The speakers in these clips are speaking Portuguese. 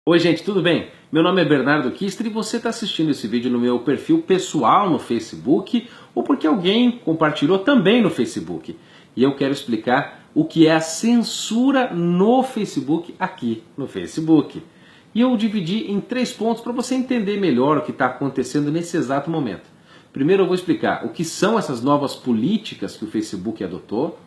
Oi gente, tudo bem? Meu nome é Bernardo Kister e você está assistindo esse vídeo no meu perfil pessoal no Facebook ou porque alguém compartilhou também no Facebook. E eu quero explicar o que é a censura no Facebook aqui no Facebook. E eu dividi em 3 pontos para você entender melhor o que está acontecendo nesse exato momento. Primeiro eu vou explicar o que são essas novas políticas que o Facebook adotou,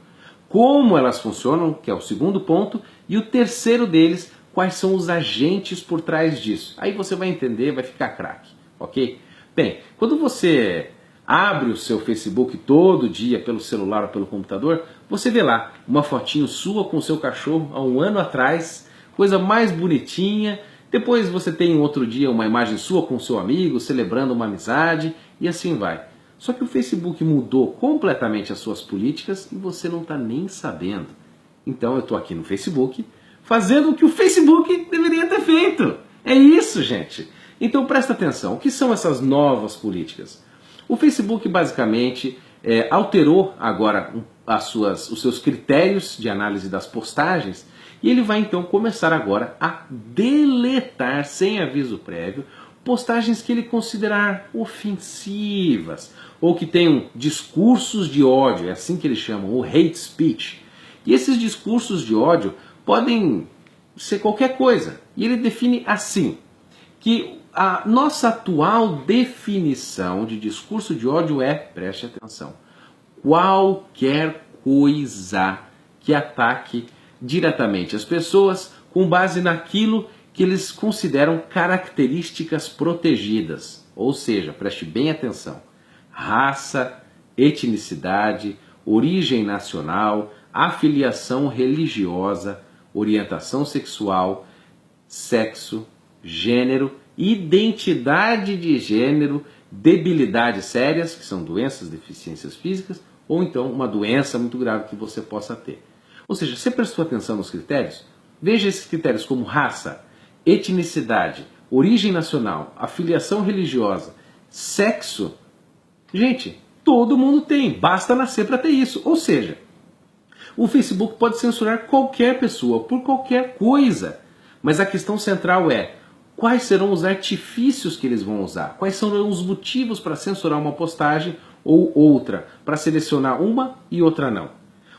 como elas funcionam, que é o segundo ponto, e o terceiro deles, quais são os agentes por trás disso. Aí você vai entender, vai ficar craque, ok? Bem, quando você abre o seu Facebook todo dia pelo celular ou pelo computador, você vê lá uma fotinho sua com o seu cachorro há um ano atrás, coisa mais bonitinha. Depois você tem outro dia uma imagem sua com o seu amigo, celebrando uma amizade, e assim vai. Só que o Facebook mudou completamente as suas políticas e você não está nem sabendo. Então eu estou aqui no Facebook fazendo o que o Facebook deveria ter feito. É isso, gente. Então presta atenção, o que são essas novas políticas? O Facebook basicamente alterou agora os seus critérios de análise das postagens e ele vai então começar agora a deletar sem aviso prévio postagens que ele considerar ofensivas ou que tenham discursos de ódio, é assim que eles chamam, o hate speech. E esses discursos de ódio podem ser qualquer coisa. E ele define assim, que a nossa atual definição de discurso de ódio é, preste atenção, qualquer coisa que ataque diretamente as pessoas com base naquilo que eles consideram características protegidas. Ou seja, preste bem atenção, raça, etnicidade, origem nacional, afiliação religiosa, orientação sexual, sexo, gênero, identidade de gênero, debilidades sérias, que são doenças, deficiências físicas, ou então uma doença muito grave que você possa ter. Ou seja, você prestou atenção nos critérios? Veja esses critérios como raça, etnicidade, origem nacional, afiliação religiosa, sexo. Gente, todo mundo tem, basta nascer para ter isso. Ou seja, o Facebook pode censurar qualquer pessoa por qualquer coisa, mas a questão central é quais serão os artifícios que eles vão usar, quais serão os motivos para censurar uma postagem ou outra, para selecionar uma e outra não.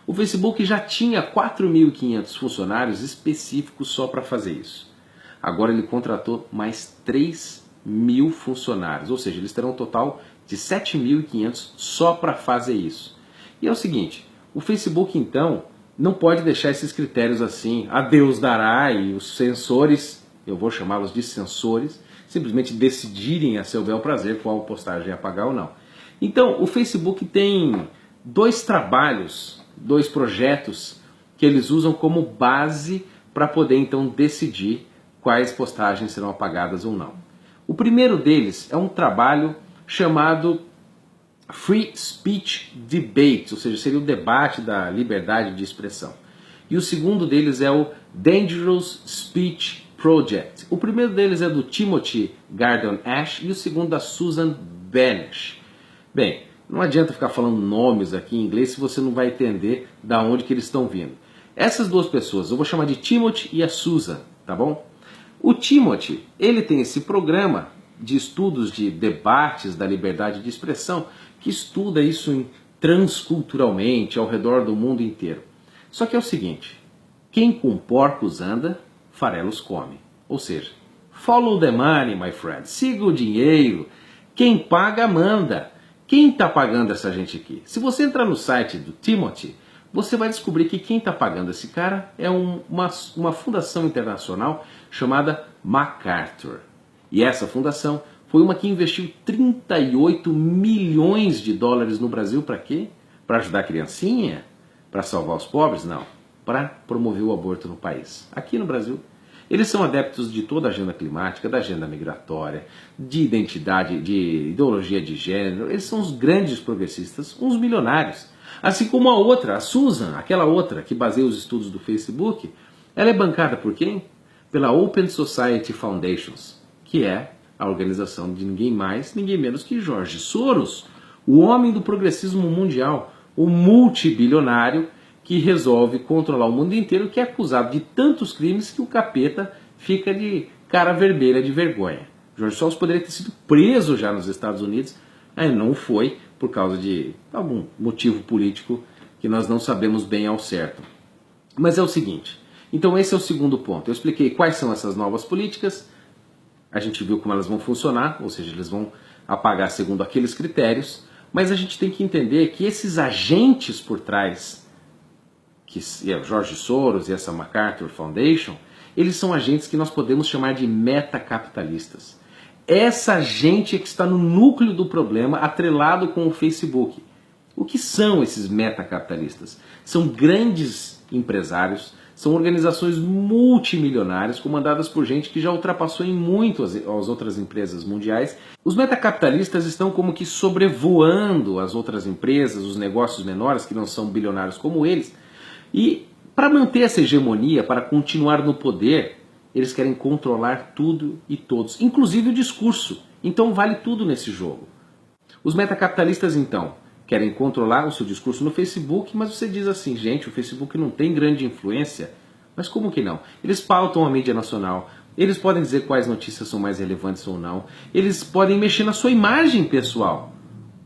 O Facebook já tinha 4.500 funcionários específicos só para fazer isso. Agora ele contratou mais 3.000 funcionários, ou seja, eles terão um total de 7.500 só para fazer isso. E é o seguinte, o Facebook então não pode deixar esses critérios assim, a Deus dará, e os censores, eu vou chamá-los de censores, simplesmente decidirem a seu bel prazer qual postagem apagar ou não. Então o Facebook tem 2 trabalhos, 2 projetos que eles usam como base para poder então decidir quais postagens serão apagadas ou não. O primeiro deles é um trabalho chamado Free Speech Debate, ou seja, seria o debate da liberdade de expressão. E o segundo deles é o Dangerous Speech Project. O primeiro deles é do Timothy Garden Ash e o segundo da Susan Benesch. Bem, não adianta ficar falando nomes aqui em inglês se você não vai entender da onde que eles estão vindo. Essas 2 pessoas, eu vou chamar de Timothy e a Susan, tá bom? O Timothy, ele tem esse programa de estudos de debates da liberdade de expressão que estuda isso transculturalmente ao redor do mundo inteiro. Só que é o seguinte, quem com porcos anda, farelos come. Ou seja, follow the money, my friend, siga o dinheiro, quem paga manda. Quem está pagando essa gente aqui? Se você entrar no site do Timothy, você vai descobrir que quem está pagando esse cara é uma fundação internacional chamada MacArthur. E essa fundação foi uma que investiu 38 milhões de dólares no Brasil para quê? Para ajudar a criancinha? Para salvar os pobres? Não. Para promover o aborto no país. Aqui no Brasil. Eles são adeptos de toda a agenda climática, da agenda migratória, de identidade, de ideologia de gênero. Eles são os grandes progressistas, uns milionários. Assim como a outra, a Susan, aquela outra que baseia os estudos do Facebook, ela é bancada por quem? Pela Open Society Foundations, que é a organização de ninguém mais, ninguém menos que George Soros, o homem do progressismo mundial, o multibilionário que resolve controlar o mundo inteiro, que é acusado de tantos crimes que o capeta fica de cara vermelha de vergonha. George Soros poderia ter sido preso já nos Estados Unidos, aí não foi por causa de algum motivo político que nós não sabemos bem ao certo. Mas é o seguinte, então esse é o segundo ponto. Eu expliquei quais são essas novas políticas, a gente viu como elas vão funcionar, ou seja, eles vão apagar segundo aqueles critérios, mas a gente tem que entender que esses agentes por trás, que é o George Soros e essa MacArthur Foundation, eles são agentes que nós podemos chamar de metacapitalistas. Essa gente é que está no núcleo do problema, atrelado com o Facebook. O que são esses metacapitalistas? São grandes empresários, são organizações multimilionárias comandadas por gente que já ultrapassou em muito as outras empresas mundiais. Os metacapitalistas estão como que sobrevoando as outras empresas, os negócios menores que não são bilionários como eles. E para manter essa hegemonia, para continuar no poder, eles querem controlar tudo e todos, inclusive o discurso. Então vale tudo nesse jogo. Os metacapitalistas então querem controlar o seu discurso no Facebook, mas você diz assim, gente, o Facebook não tem grande influência. Mas como que não? Eles pautam a mídia nacional, eles podem dizer quais notícias são mais relevantes ou não, eles podem mexer na sua imagem pessoal.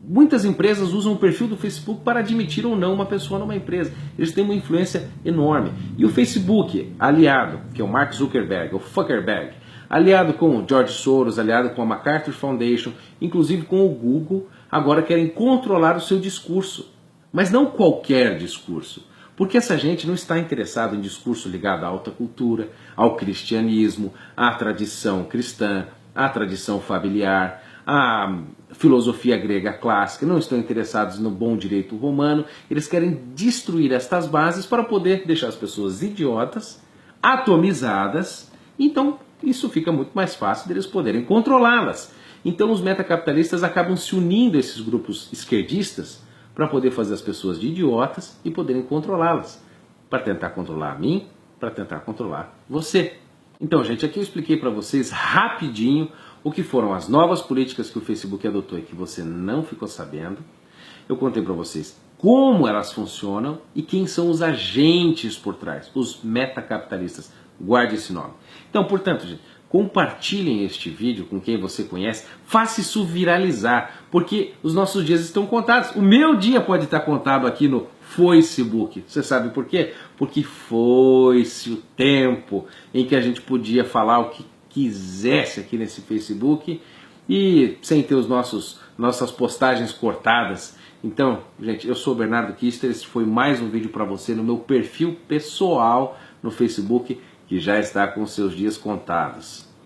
Muitas empresas usam o perfil do Facebook para admitir ou não uma pessoa numa empresa. Eles têm uma influência enorme. E o Facebook, aliado, que é o Mark Zuckerberg, o Fuckerberg, aliado com o George Soros, aliado com a MacArthur Foundation, inclusive com o Google, agora querem controlar o seu discurso. Mas não qualquer discurso. Porque essa gente não está interessada em discurso ligado à alta cultura, ao cristianismo, à tradição cristã, à tradição familiar, à filosofia grega clássica, não estão interessados no bom direito romano, eles querem destruir estas bases para poder deixar as pessoas idiotas, atomizadas, então isso fica muito mais fácil deles poderem controlá-las. Então os metacapitalistas acabam se unindo a esses grupos esquerdistas para poder fazer as pessoas de idiotas e poderem controlá-las, para tentar controlar a mim, para tentar controlar você. Então, gente, aqui eu expliquei para vocês rapidinho o que foram as novas políticas que o Facebook adotou e que você não ficou sabendo. Eu contei para vocês como elas funcionam e quem são os agentes por trás, os metacapitalistas. Guarde esse nome. Então, portanto, gente, compartilhem este vídeo com quem você conhece, faça isso viralizar, porque os nossos dias estão contados. O meu dia pode estar contado aqui no Facebook. Você sabe por quê? Porque foi-se o tempo em que a gente podia falar o que quisesse aqui nesse Facebook e sem ter nossas postagens cortadas. Então, gente, eu sou o Bernardo Kister, esse foi mais um vídeo para você no meu perfil pessoal no Facebook, que já está com seus dias contados.